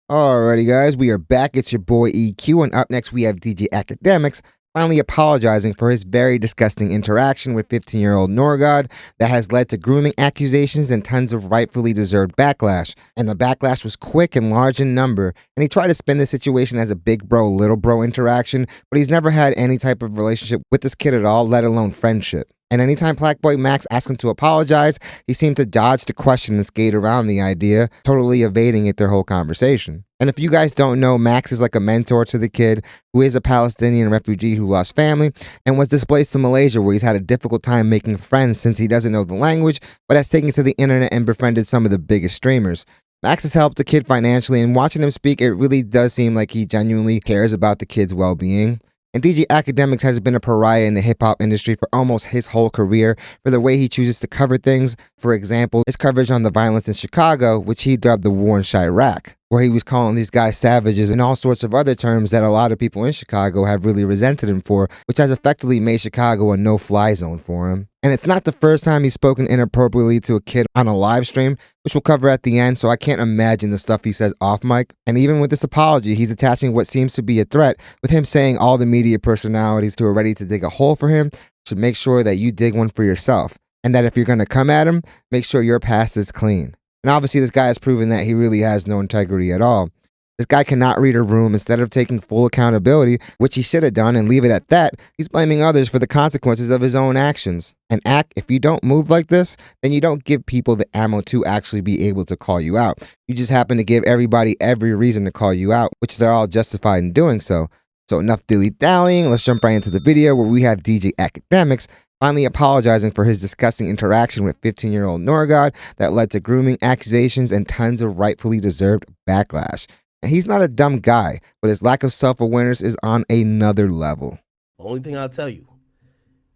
Alrighty, guys, we are back. It's your boy EQ, and up next we have DJ Akademiks finally apologizing for his very disgusting interaction with 15-year-old Norgod that has led to grooming accusations and tons of rightfully deserved backlash. And the backlash was quick and large in number, and he tried to spin the situation as a big bro, little bro interaction, but he's never had any type of relationship with this kid at all, let alone friendship. And anytime plaqueboymax asked him to apologize, he seemed to dodge the question and skate around the idea, totally evading it their whole conversation. And if you guys don't know, Max is like a mentor to the kid, who is a Palestinian refugee who lost family and was displaced to Malaysia, where he's had a difficult time making friends since he doesn't know the language, but has taken to the internet and befriended some of the biggest streamers. Max has helped the kid financially, and watching him speak, it really does seem like he genuinely cares about the kid's well-being. And DJ Akademiks has been a pariah in the hip-hop industry for almost his whole career for the way he chooses to cover things. For example, his coverage on the violence in Chicago, which he dubbed the War in Chirac, where he was calling these guys savages and all sorts of other terms that a lot of people in Chicago have really resented him for, which has effectively made Chicago a no-fly zone for him. And it's not the first time he's spoken inappropriately to a kid on a live stream, which we'll cover at the end, so I can't imagine the stuff he says off mic. And even with this apology, he's attaching what seems to be a threat, with him saying all the media personalities who are ready to dig a hole for him should make sure that you dig one for yourself, and that if you're going to come at him, make sure your past is clean. And obviously this guy has proven that he really has no integrity at all. This guy cannot read a room. Instead of taking full accountability, which he should have done, and leave it at that, he's blaming others for the consequences of his own actions. And if you don't move like this, then you don't give people the ammo to actually be able to call you out. You just happen to give everybody every reason to call you out, which they're all justified in doing so. So enough dilly-dallying, let's jump right into the video where we have DJ Akademiks finally apologizing for his disgusting interaction with 15-year-old Norgod that led to grooming accusations and tons of rightfully deserved backlash. And he's not a dumb guy, but his lack of self-awareness is on another level. Only thing I'll tell you,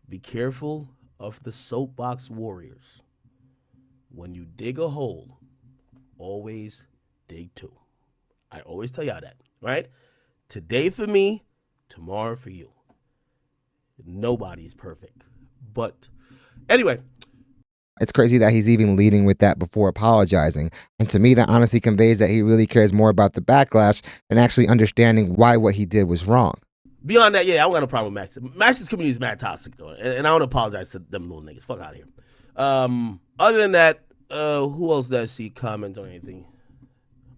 be careful of the soapbox warriors. When you dig a hole, always dig two. I always tell y'all that, right? Today for me, tomorrow for you. Nobody's perfect. But anyway. It's crazy that he's even leading with that before apologizing. And to me, that honestly conveys that he really cares more about the backlash than actually understanding why what he did was wrong. Beyond that, yeah, I don't got no problem with Max. Max's community is mad toxic, though. And I don't apologize to them little niggas. Fuck out of here. Other than that, who else did I see comment on anything?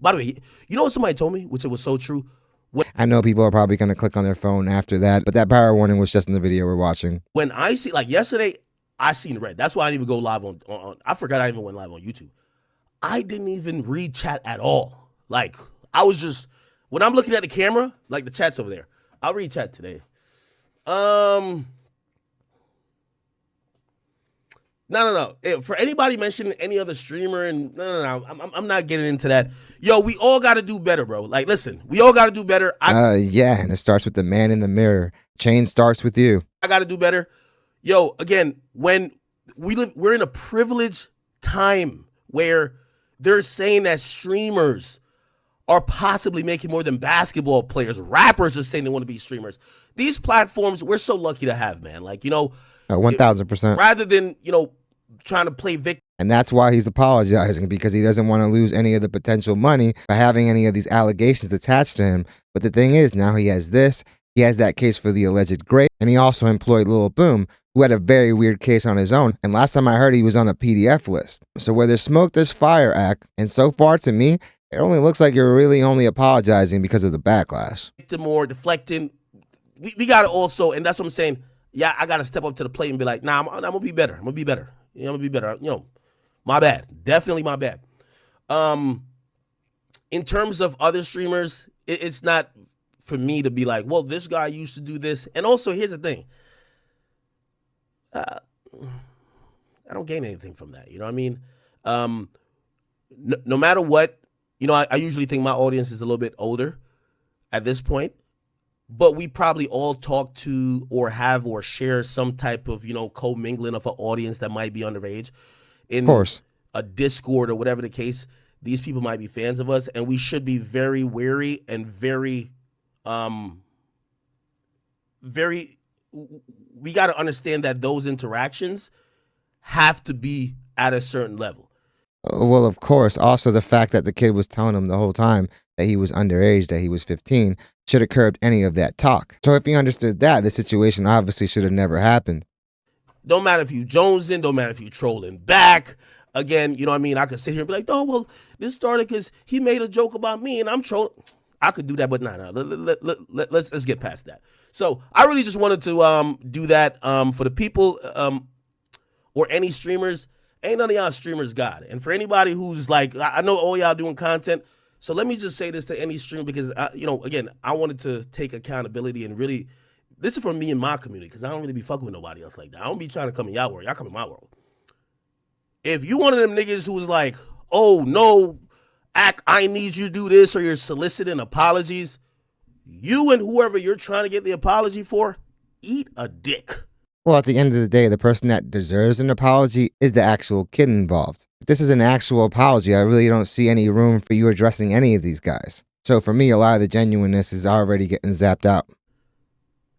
By the way, you know what somebody told me, which it was so true? I know people are probably going to click on their phone after that, but that power warning was just in the video we're watching. When I see, like yesterday, I seen red. That's why I didn't even go live on I forgot I even went live on YouTube. I didn't even read chat at all. Like, I was just, when I'm looking at the camera, like the chat's over there. I'll read chat today. No. For anybody mentioning any other streamer, and no. I'm not getting into that. Yo, we all got to do better, bro. Like, listen, we all got to do better. Yeah, and it starts with the man in the mirror. Change starts with you. I got to do better. Yo, again, when we're in a privileged time where they're saying that streamers are possibly making more than basketball players. Rappers are saying they want to be streamers. These platforms, we're so lucky to have, man. Like, 1,000%. Rather than, trying to play victim. And that's why he's apologizing, because he doesn't want to lose any of the potential money by having any of these allegations attached to him. But the thing is, now he has this. He has that case for the alleged rape, and he also employed Lil Boom, who had a very weird case on his own, and last time I heard he was on a PDF list. So where there's smoke, there's fire, Act, and so far to me, it only looks like you're really only apologizing because of the backlash. More deflecting, we got to also, and that's what I'm saying, yeah, I got to step up to the plate and be like, nah, I'm going to be better. I'm going to be better. I'm going to be better. My bad. Definitely my bad. In terms of other streamers, it's not for me to be like, well, this guy used to do this. And also, here's the thing. I don't gain anything from that. You know what I mean? No matter what, I usually think my audience is a little bit older at this point, but we probably all talk to or have or share some type of, co-mingling of an audience that might be underage. In a Discord or whatever the case, these people might be fans of us, and we should be very wary and very, we got to understand that those interactions have to be at a certain level. Well, of course. Also, the fact that the kid was telling him the whole time that he was underage, that he was 15, should have curbed any of that talk. So if he understood that, the situation obviously should have never happened. Don't matter if you jonesing, don't matter if you trolling back. Again, you know what I mean? I could sit here and be like, no, well, this started because he made a joke about me and I'm trolling. I could do that, but nah. Let's get past that. So I really just wanted to do that for the people or any streamers. Ain't none of y'all streamers God. And for anybody who's like, I know all y'all doing content. So let me just say this to any streamer because, again, I wanted to take accountability and really, this is for me and my community because I don't really be fucking with nobody else like that. I don't be trying to come in y'all world. Y'all come in my world. If you one of them niggas who's like, oh, no, I need you to do this or you're soliciting apologies, you and whoever you're trying to get the apology for, eat a dick. Well, at the end of the day, the person that deserves an apology is the actual kid involved. If this is an actual apology, I really don't see any room for you addressing any of these guys. So for me, a lot of the genuineness is already getting zapped out.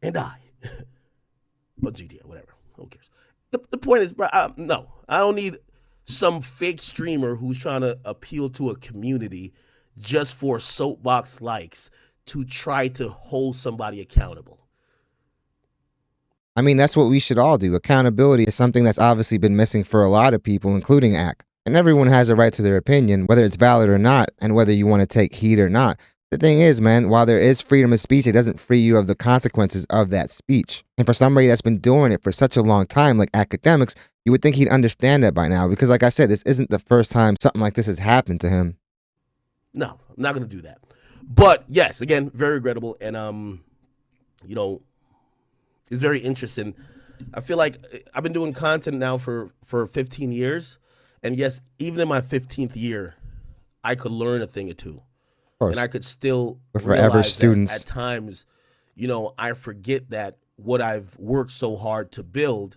And well, GTA, whatever. Who cares? The point is, bro, no, I don't need some fake streamer who's trying to appeal to a community just for soapbox likes to try to hold somebody accountable. I mean, that's what we should all do. Accountability is something that's obviously been missing for a lot of people, including Ak. And everyone has a right to their opinion, whether it's valid or not, and whether you want to take heat or not. The thing is, man, while there is freedom of speech, it doesn't free you of the consequences of that speech. And for somebody that's been doing it for such a long time, like Akademiks, you would think he'd understand that by now. Because like I said, this isn't the first time something like this has happened to him. No, I'm not going to do that. But yes, again, very regrettable. And, it's very interesting. I feel like I've been doing content now for 15 years. And yes, even in my 15th year, I could learn a thing or two. And I could still We're forever students. At times, I forget that what I've worked so hard to build,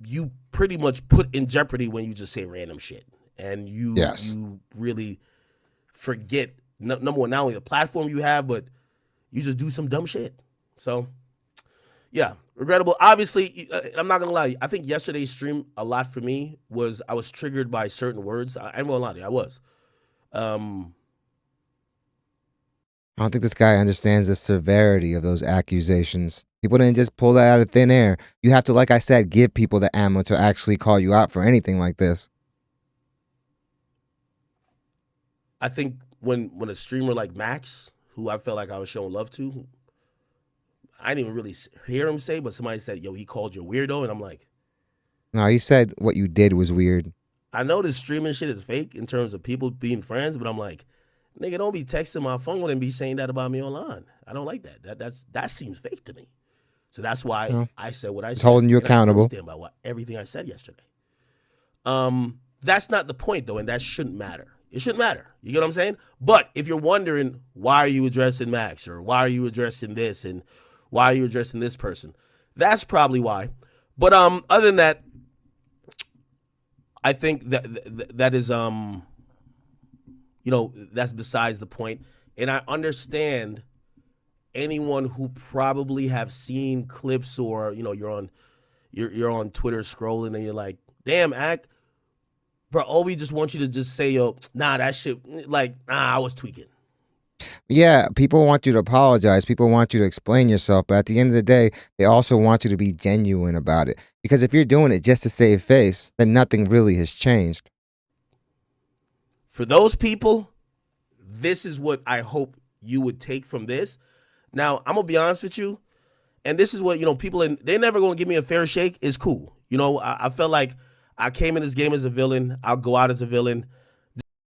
you pretty much put in jeopardy when you just say random shit. And you really forget, number one, not only the platform you have, but you just do some dumb shit. So, yeah, regrettable. Obviously, I'm not going to lie. I think yesterday's stream, a lot for me, was I was triggered by certain words. I ain't going to lie to you. I was. I don't think this guy understands the severity of those accusations. People didn't just pull that out of thin air. You have to, like I said, give people the ammo to actually call you out for anything like this. I think when a streamer like Max, who I felt like I was showing love to, I didn't even really hear him say, but somebody said, yo, he called you a weirdo. And I'm like, no, he said what you did was weird. I know this streaming shit is fake in terms of people being friends, but I'm like, nigga, don't be texting my phone and be saying that about me online. I don't like that. That seems fake to me. So that's why I said what I said. Holding you accountable. I still stand by everything I said yesterday. That's not the point, though, and that shouldn't matter. It shouldn't matter. You get what I'm saying? But if you're wondering, why are you addressing Max, or why are you addressing this, and why are you addressing this person, that's probably why. But other than that, I think that is that's besides the point. And I understand anyone who probably have seen clips, or you're on Twitter scrolling and you're like, damn, Ak, bro, we just want you to just say, yo, nah, that shit, like, I was tweaking. Yeah, people want you to apologize. People want you to explain yourself. But at the end of the day, they also want you to be genuine about it. Because if you're doing it just to save face, then nothing really has changed. For those people, this is what I hope you would take from this. Now, I'm going to be honest with you. And this is what, people, they're never going to give me a fair shake. It's cool. I felt like I came in this game as a villain. I'll go out as a villain.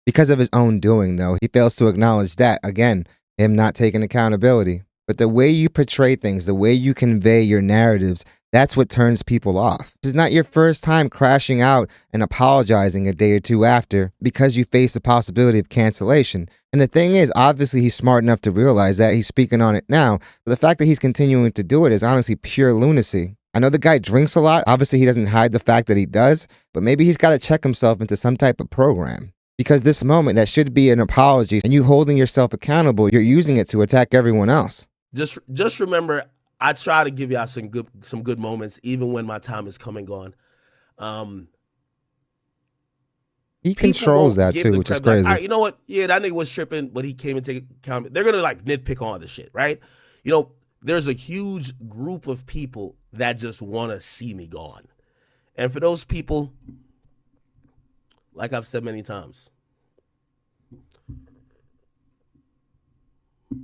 Because of his own doing, though, he fails to acknowledge that, again, him not taking accountability. But the way you portray things, the way you convey your narratives, that's what turns people off. This is not your first time crashing out and apologizing a day or two after because you face the possibility of cancellation. And the thing is, obviously he's smart enough to realize that. He's speaking on it now. But the fact that he's continuing to do it is honestly pure lunacy. I know the guy drinks a lot. Obviously, he doesn't hide the fact that he does. But maybe he's got to check himself into some type of program. Because this moment that should be an apology and you holding yourself accountable, you're using it to attack everyone else. Just remember, I try to give y'all some good moments, even when my time is come and gone. He People controls won't that give too, the which is credit. Like, all crazy. right, you know what? Yeah, that nigga was tripping, but he came and take account. They're gonna like nitpick on this shit, right? You know, there's a huge group of people that just want to see me gone, and for those people, like I've said many times,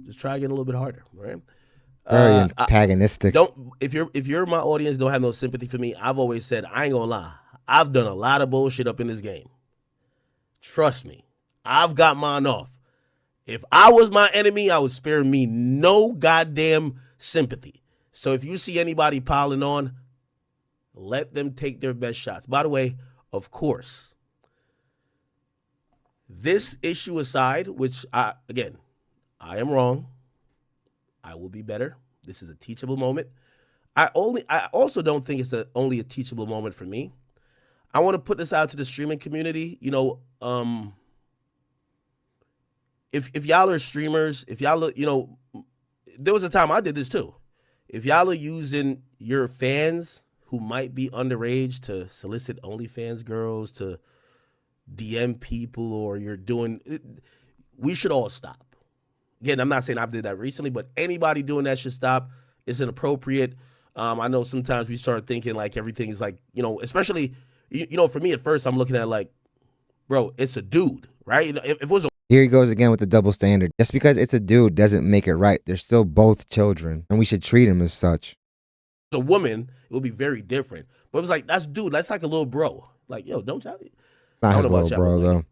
just try again a little bit harder, right? Very I antagonistic. don't if you're my audience, don't have no sympathy for me. I've always said I ain't gonna lie. I've done a lot of bullshit up in this game. Trust me, I've got mine off. If I was my enemy, I would spare me no goddamn sympathy. So if you see anybody piling on, let them take their best shots. By the way, of course, this issue aside, which I am wrong. I will be better. This is a teachable moment. I also don't think it's only a teachable moment for me. I want to put this out to the streaming community. You know, if y'all are streamers, if y'all are, you know, there was a time I did this too. If y'all are using your fans who might be underage to solicit OnlyFans girls, to DM people, or you're doing, we should all stop. Again, I'm not saying I've did that recently, but anybody doing that should stop. It's inappropriate. I know sometimes we start thinking like everything is like, you know, especially, you know, for me at first, I'm looking at like, bro, it's a dude, right? You know, if it was a Here he goes again with the double standard. Just because it's a dude doesn't make it right. They're still both children, and we should treat him as such. woman, it would be very different. But it was like, that's dude, that's like a little bro. Like, yo, don't y'all? Not I his don't know little about y'all, bro, but though.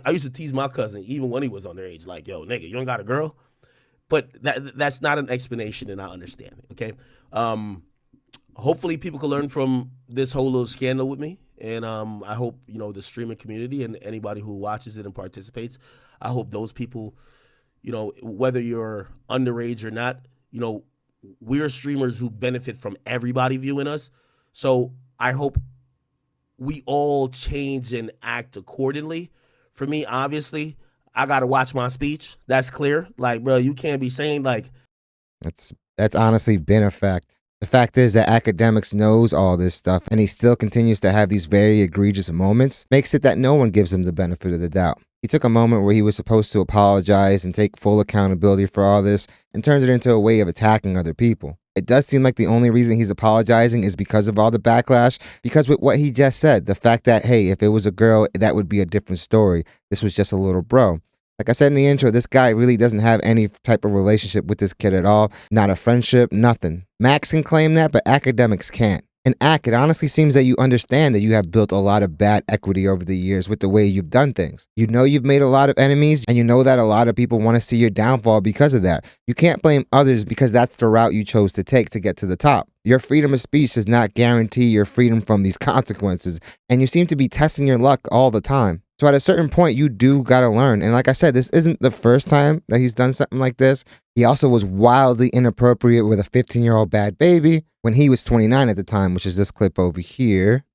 I used to tease my cousin even when he was underage, like, yo, nigga, you don't got a girl? But that's not an explanation, and I understand it, okay? Hopefully people can learn from this whole little scandal with me. And I hope, you know, the streaming community and anybody who watches it and participates, I hope those people, you know, whether you're underage or not, you know, we're streamers who benefit from everybody viewing us. So I hope we all change and act accordingly. For me, obviously, I got to watch my speech. That's clear. Like, bro, you can't be saying like, That's honestly been a fact. The fact is that Akademiks knows all this stuff, and he still continues to have these very egregious moments, makes it that no one gives him the benefit of the doubt. He took a moment where he was supposed to apologize and take full accountability for all this, and turns it into a way of attacking other people. It does seem like the only reason he's apologizing is because of all the backlash, because with what he just said, the fact that, hey, if it was a girl, that would be a different story. This was just a little bro. Like I said in the intro, this guy really doesn't have any type of relationship with this kid at all. Not a friendship, nothing. Max can claim that, but Akademiks can't. And Ak, it honestly seems that you understand that you have built a lot of bad equity over the years with the way you've done things. You know you've made a lot of enemies, and you know that a lot of people want to see your downfall because of that. You can't blame others because that's the route you chose to take to get to the top. Your freedom of speech does not guarantee your freedom from these consequences, and you seem to be testing your luck all the time. So at a certain point, you do gotta learn. And like I said, this isn't the first time that he's done something like this. He also was wildly inappropriate with a 15-year-old bad baby when he was 29 at the time, which is this clip over here.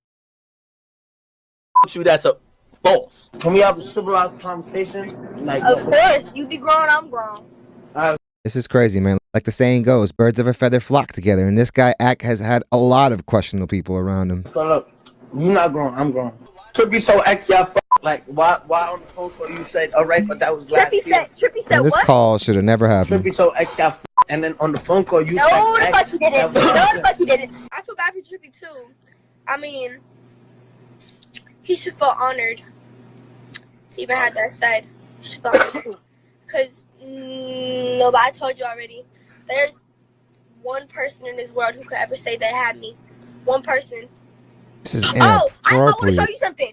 you, that's a false. Can we have a civilized conversation? Like, of course, you be grown, I'm grown. This is crazy, man. Like the saying goes, birds of a feather flock together. And this guy, Ak, has had a lot of questionable people around him. So look, you're not grown, I'm grown. To be so extra, like, why on the phone call you said, all right, but that was last year. Trippy said And this what? call should have never happened. Trippy so extra, and then on the phone call you No, said, the fuck you didn't. No, that the fuck you didn't. I feel bad for Trippy too. I mean, he should feel honored to even have that said. He should feel honored. Because, nobody told you already. There's one person in this world who could ever say they had me. One person. This is Oh, I want to inappropriate. show you something.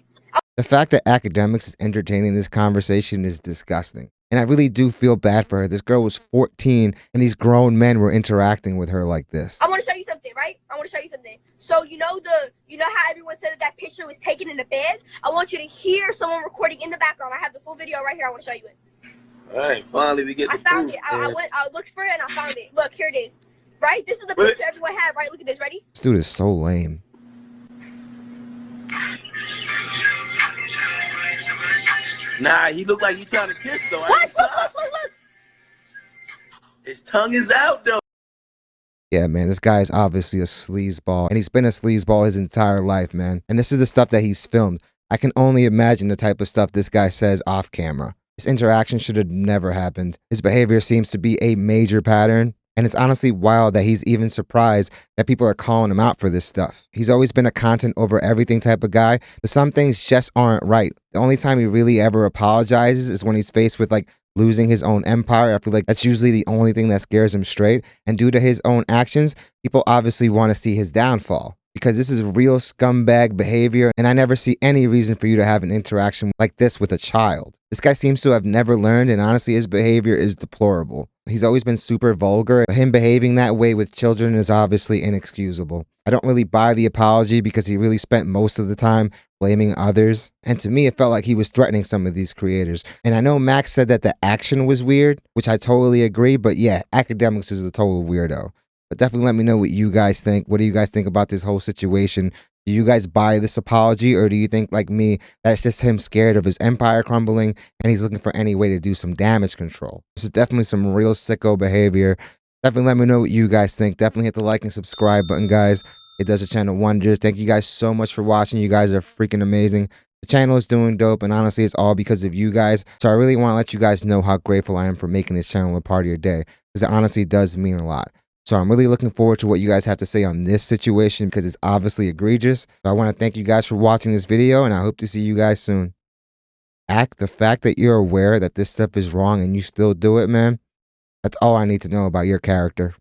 The fact that Akademiks is entertaining this conversation is disgusting. And I really do feel bad for her. This girl was 14 and these grown men were interacting with her like this. I want to show you something, right? I want to show you something. So you know how everyone said that picture was taken in the bed? I want you to hear someone recording in the background. I have the full video right here. I want to show you it. All right, finally we get the I found proof, it. I looked for it and I found it. Look, here it is. Right? This is the picture everyone had, right? Look at this. Ready? This dude is so lame. Nah, he looked like he trying to kiss though. What? Look. His tongue is out though. Yeah, man, this guy is obviously a sleazeball, and he's been a sleazeball his entire life, man. And this is the stuff that he's filmed. I can only imagine the type of stuff this guy says off camera. This interaction should have never happened. His behavior seems to be a major pattern, and it's honestly wild that he's even surprised that people are calling him out for this stuff. He's always been a content over everything type of guy, but some things just aren't right. The only time he really ever apologizes is when he's faced with like losing his own empire. I feel like that's usually the only thing that scares him straight. And due to his own actions, people obviously want to see his downfall, because this is real scumbag behavior, and I never see any reason for you to have an interaction like this with a child. This guy seems to have never learned, and honestly, his behavior is deplorable. He's always been super vulgar, but him behaving that way with children is obviously inexcusable. I don't really buy the apology because he really spent most of the time blaming others, and to me, it felt like he was threatening some of these creators. And I know Max said that the action was weird, which I totally agree, but yeah, Akademiks is a total weirdo. But definitely let me know what you guys think. What do you guys think about this whole situation? Do you guys buy this apology, or do you think, like me, that it's just him scared of his empire crumbling and he's looking for any way to do some damage control? This is definitely some real sicko behavior. Definitely let me know what you guys think. Definitely hit the like and subscribe button, guys. It does the channel wonders. Thank you guys so much for watching. You guys are freaking amazing. The channel is doing dope, and honestly, it's all because of you guys. So I really want to let you guys know how grateful I am for making this channel a part of your day, because it honestly does mean a lot. So I'm really looking forward to what you guys have to say on this situation, because it's obviously egregious. So I want to thank you guys for watching this video, and I hope to see you guys soon. The fact that you're aware that this stuff is wrong and you still do it, man, that's all I need to know about your character.